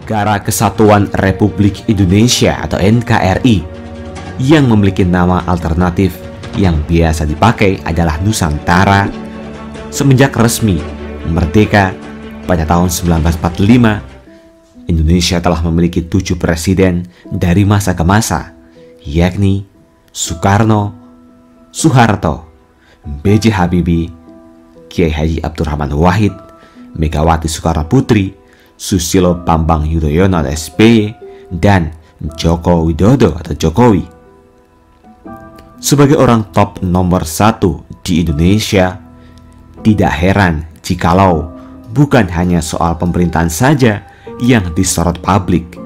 Negara Kesatuan Republik Indonesia atau NKRI yang memiliki nama alternatif yang biasa dipakai adalah Nusantara. Semenjak resmi merdeka pada tahun 1945, Indonesia telah memiliki 7 presiden dari masa ke masa, yakni Soekarno, Soeharto, B.J. Habibie, Kiai Haji Abdurrahman Wahid, Megawati Soekarno Putri, Susilo Bambang Yudhoyono atau SBY, dan Joko Widodo atau Jokowi. Sebagai orang top nomor 1 di Indonesia, tidak heran jikalau bukan hanya soal pemerintahan saja yang disorot publik,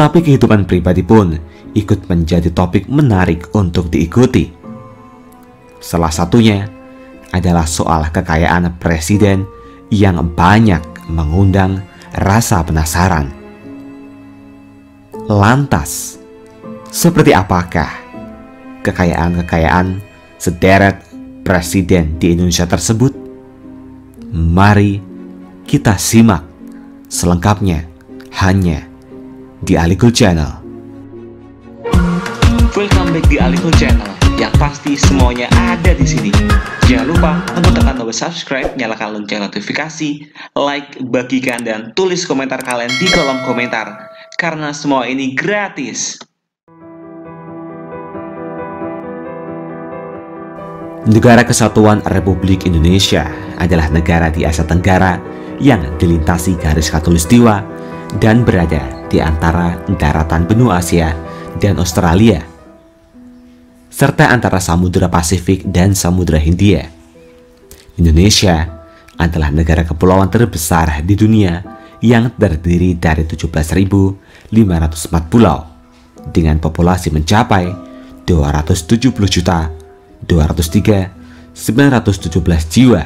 tapi kehidupan pribadi pun ikut menjadi topik menarik untuk diikuti. Salah satunya adalah soal kekayaan presiden yang banyak mengundang rasa penasaran. Lantas, seperti apakah kekayaan-kekayaan sederet presiden di Indonesia tersebut? Mari kita simak selengkapnya hanya di Alikul Channel. Welcome back di Alikul Channel. Yang pasti semuanya ada di sini. Jangan lupa untuk tekan tombol subscribe, nyalakan lonceng notifikasi, like, bagikan, dan tulis komentar kalian di kolom komentar. Karena semua ini gratis. Negara Kesatuan Republik Indonesia adalah negara di Asia Tenggara yang dilintasi garis khatulistiwa dan berada di antara daratan benua Asia dan Australia, serta antara Samudra Pasifik dan Samudra Hindia. Indonesia adalah negara kepulauan terbesar di dunia yang terdiri dari 17.504 pulau dengan populasi mencapai 270.203.917 jiwa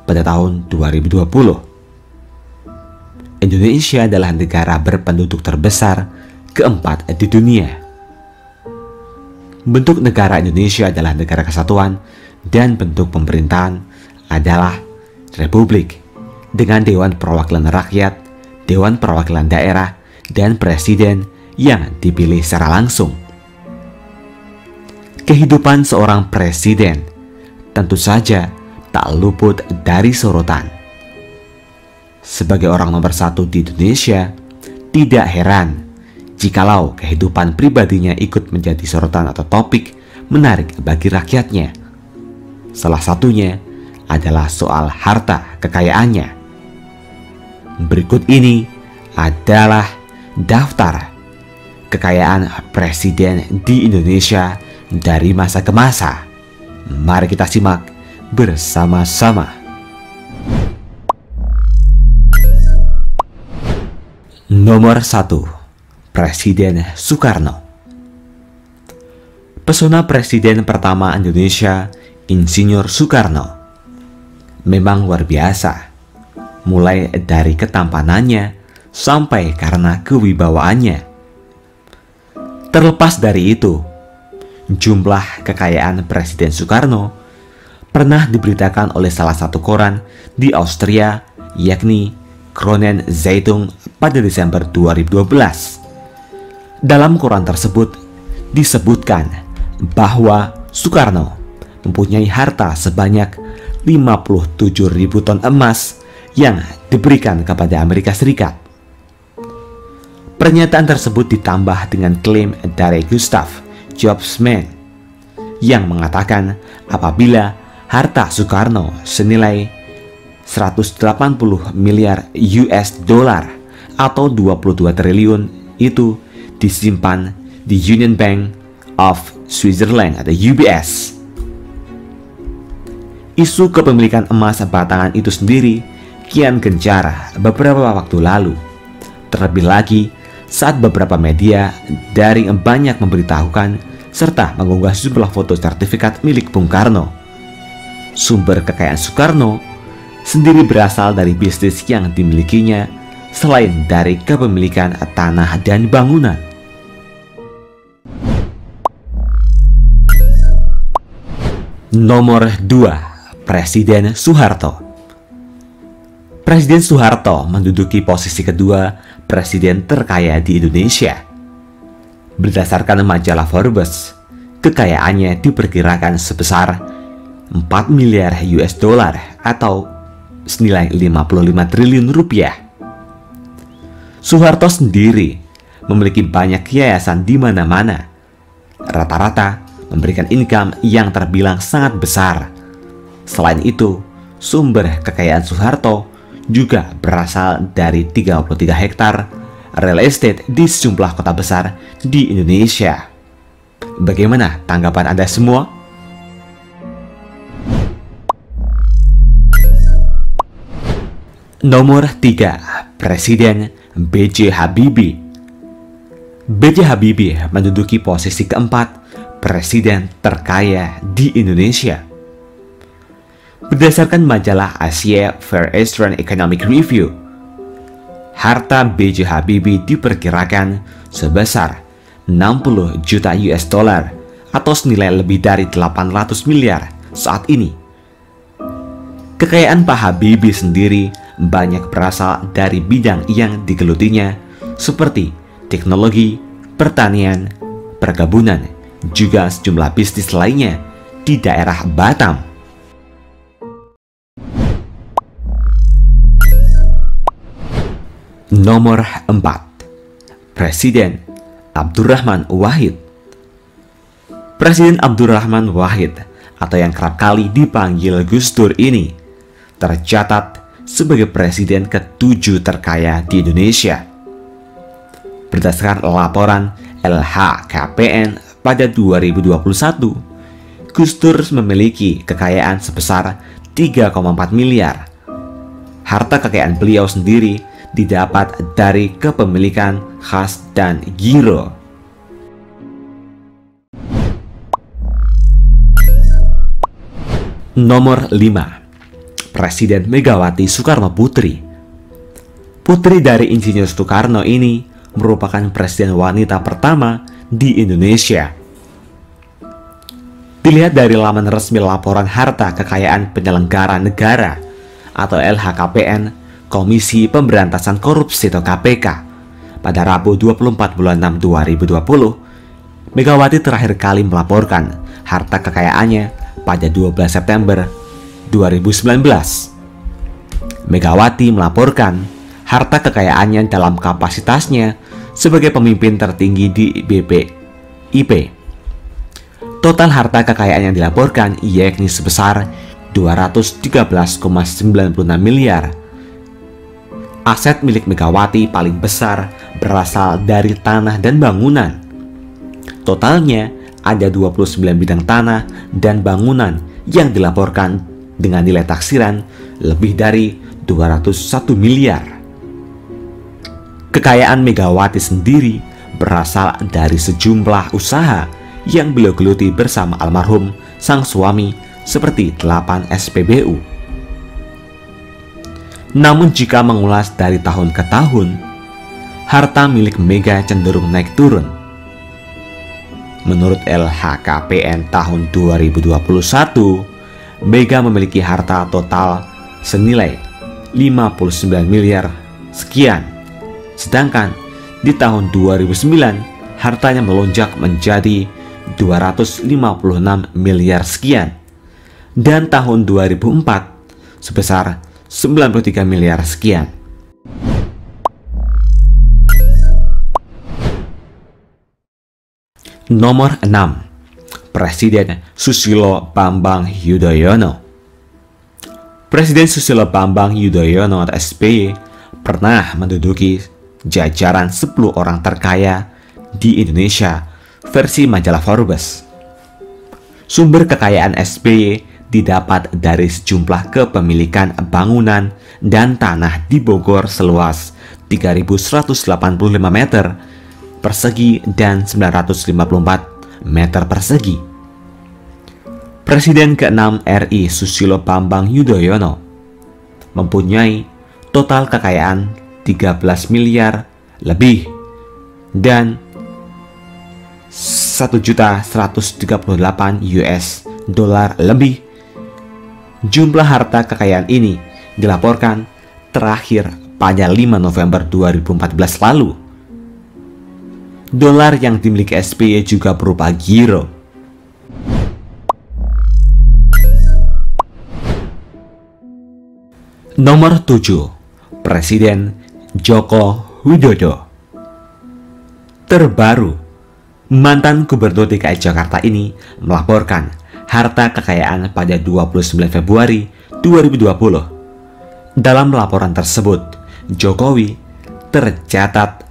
pada tahun 2020. Indonesia adalah negara berpenduduk terbesar keempat di dunia. Bentuk negara Indonesia adalah negara kesatuan dan bentuk pemerintahan adalah republik dengan Dewan Perwakilan Rakyat, Dewan Perwakilan Daerah, dan Presiden yang dipilih secara langsung. Kehidupan seorang presiden tentu saja tak luput dari sorotan. Sebagai orang nomor 1 di Indonesia, tidak heran jikalau kehidupan pribadinya ikut menjadi sorotan atau topik menarik bagi rakyatnya. Salah satunya adalah soal harta kekayaannya. Berikut ini adalah daftar kekayaan presiden di Indonesia dari masa ke masa. Mari kita simak bersama-sama. Nomor 1. Presiden Soekarno. Pesona presiden pertama Indonesia, Insinyur Soekarno, memang luar biasa, mulai dari ketampanannya sampai karena kewibawaannya. Terlepas dari itu, jumlah kekayaan Presiden Soekarno pernah diberitakan oleh salah satu koran di Austria, yakni Kronen Zeitung pada Desember 2012. Dalam koran tersebut disebutkan bahwa Soekarno mempunyai harta sebanyak 57.000 ton emas yang diberikan kepada Amerika Serikat. Pernyataan tersebut ditambah dengan klaim dari Gustav Jobsman yang mengatakan apabila harta Soekarno senilai 180 miliar US dollar atau 22 triliun itu disimpan di Union Bank of Switzerland atau UBS. Isu kepemilikan emas batangan itu sendiri kian gencar beberapa waktu lalu. Terlebih lagi saat beberapa media daring banyak memberitahukan serta mengunggah sejumlah foto sertifikat milik Bung Karno. Sumber kekayaan Soekarno sendiri berasal dari bisnis yang dimilikinya selain dari kepemilikan tanah dan bangunan. Nomor 2. Presiden Soeharto. Presiden Soeharto menduduki posisi kedua presiden terkaya di Indonesia. Berdasarkan majalah Forbes, kekayaannya diperkirakan sebesar 4 miliar US dollar atau senilai 55 triliun rupiah. Soeharto sendiri memiliki banyak yayasan di mana-mana. Rata-rata memberikan income yang terbilang sangat besar. Selain itu, sumber kekayaan Soeharto juga berasal dari 33 hektar real estate di sejumlah kota besar di Indonesia. Bagaimana tanggapan Anda semua? Nomor 3, Presiden B.J. Habibie. B.J. Habibie menduduki posisi keempat presiden terkaya di Indonesia. Berdasarkan majalah Asia Far Eastern Economic Review, harta B.J. Habibie diperkirakan sebesar 60 juta US dollar atau senilai lebih dari 800 miliar saat ini. Kekayaan Pak Habibie sendiri banyak berasal dari bidang yang digelutinya seperti teknologi, pertanian, perkebunan, juga sejumlah bisnis lainnya di daerah Batam. Nomor 4, Presiden Abdurrahman Wahid. Presiden Abdurrahman Wahid atau yang kerap kali dipanggil Gus Dur ini tercatat sebagai presiden ke-7 terkaya di Indonesia. Berdasarkan laporan LHKPN pada 2021, Gus Dur memiliki kekayaan sebesar 3,4 miliar. Harta kekayaan beliau sendiri didapat dari kepemilikan khas dan giro. Nomor 5, Presiden Megawati Soekarno Putri. Putri dari Insinyur Soekarno ini merupakan presiden wanita pertama di Indonesia. Dilihat dari laman resmi laporan harta kekayaan penyelenggara negara atau LHKPN Komisi Pemberantasan Korupsi atau KPK pada Rabu 24 bulan 6 2020, Megawati terakhir kali melaporkan harta kekayaannya pada 12 September 2019. Megawati melaporkan harta kekayaannya dalam kapasitasnya sebagai pemimpin tertinggi di BPIP. Total harta kekayaan yang dilaporkan yakni sebesar 213,96 miliar. Aset milik Megawati paling besar berasal dari tanah dan bangunan. Totalnya ada 29 bidang tanah dan bangunan yang dilaporkan dengan nilai taksiran lebih dari 201 miliar. Kekayaan Megawati sendiri berasal dari sejumlah usaha yang beliau geluti bersama almarhum sang suami seperti 8 SPBU. Namun jika mengulas dari tahun ke tahun, harta milik Mega cenderung naik turun. Menurut LHKPN tahun 2021, Mega memiliki harta total senilai 59 miliar sekian. Sedangkan di tahun 2009 hartanya melonjak menjadi 256 miliar sekian. Dan tahun 2004 sebesar 93 miliar sekian. Nomor 6, Presiden Susilo Bambang Yudhoyono. Presiden Susilo Bambang Yudhoyono atau SBY pernah menduduki jajaran 10 orang terkaya di Indonesia versi majalah Forbes. Sumber kekayaan SBY didapat dari sejumlah kepemilikan bangunan dan tanah di Bogor seluas 3.185 meter persegi dan 954 meter persegi. Presiden ke-6 RI Susilo Bambang Yudhoyono mempunyai total kekayaan 13 miliar lebih dan 1.138 US dollar lebih. Jumlah harta kekayaan ini dilaporkan terakhir pada 5 November 2014 lalu. Dolar yang dimiliki SBY juga berupa giro. Nomor 7. Presiden Joko Widodo. Terbaru, mantan Gubernur DKI Jakarta ini melaporkan harta kekayaan pada 29 Februari 2020. Dalam laporan tersebut, Jokowi tercatat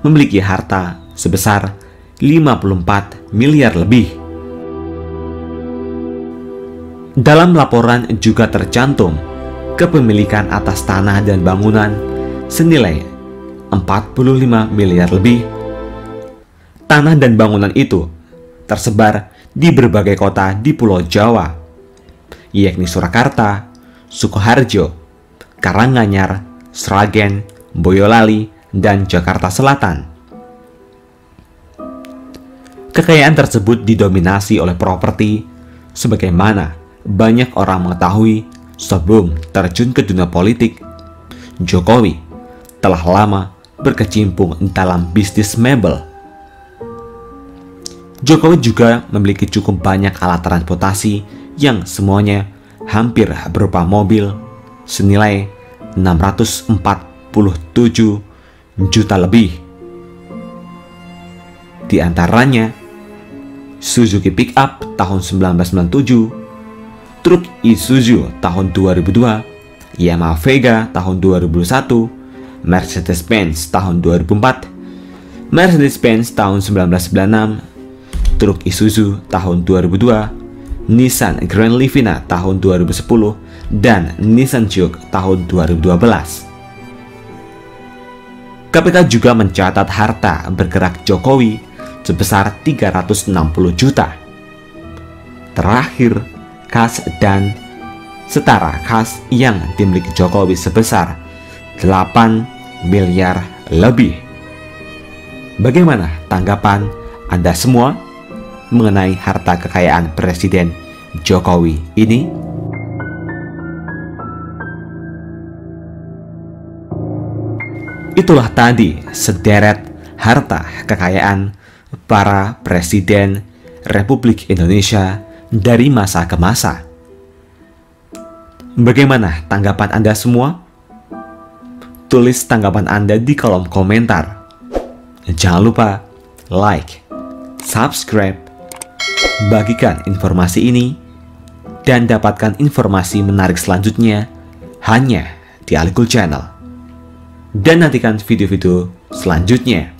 memiliki harta sebesar 54 miliar lebih. Dalam laporan juga tercantum kepemilikan atas tanah dan bangunan senilai 45 miliar lebih. Tanah dan bangunan itu tersebar di berbagai kota di Pulau Jawa, yakni Surakarta, Sukoharjo, Karanganyar, Sragen, Boyolali, dan Jakarta Selatan. Kekayaan tersebut didominasi oleh properti, sebagaimana banyak orang mengetahui sebelum terjun ke dunia politik. Jokowi telah lama berkecimpung dalam bisnis mebel. Jokowi juga memiliki cukup banyak alat transportasi yang semuanya hampir berupa mobil senilai 647 juta lebih. Di antaranya Suzuki Pickup tahun 1997, truk Isuzu tahun 2002, Yamaha Vega tahun 2001, Mercedes-Benz tahun 2004, Mercedes-Benz tahun 1996, truk Isuzu tahun 2002, Nissan Grand Livina tahun 2010, dan Nissan Juke tahun 2012. KPK juga mencatat harta bergerak Jokowi sebesar 360 juta. Terakhir, kas dan setara kas yang dimiliki Jokowi sebesar 8 miliar lebih. Bagaimana tanggapan Anda semua mengenai harta kekayaan Presiden Jokowi ini? Itulah tadi sederet harta kekayaan para presiden Republik Indonesia dari masa ke masa. Bagaimana tanggapan Anda semua? Tulis tanggapan Anda di kolom komentar. Jangan lupa like, subscribe, bagikan informasi ini, dan dapatkan informasi menarik selanjutnya hanya di Alikul Channel. Dan nantikan video-video selanjutnya.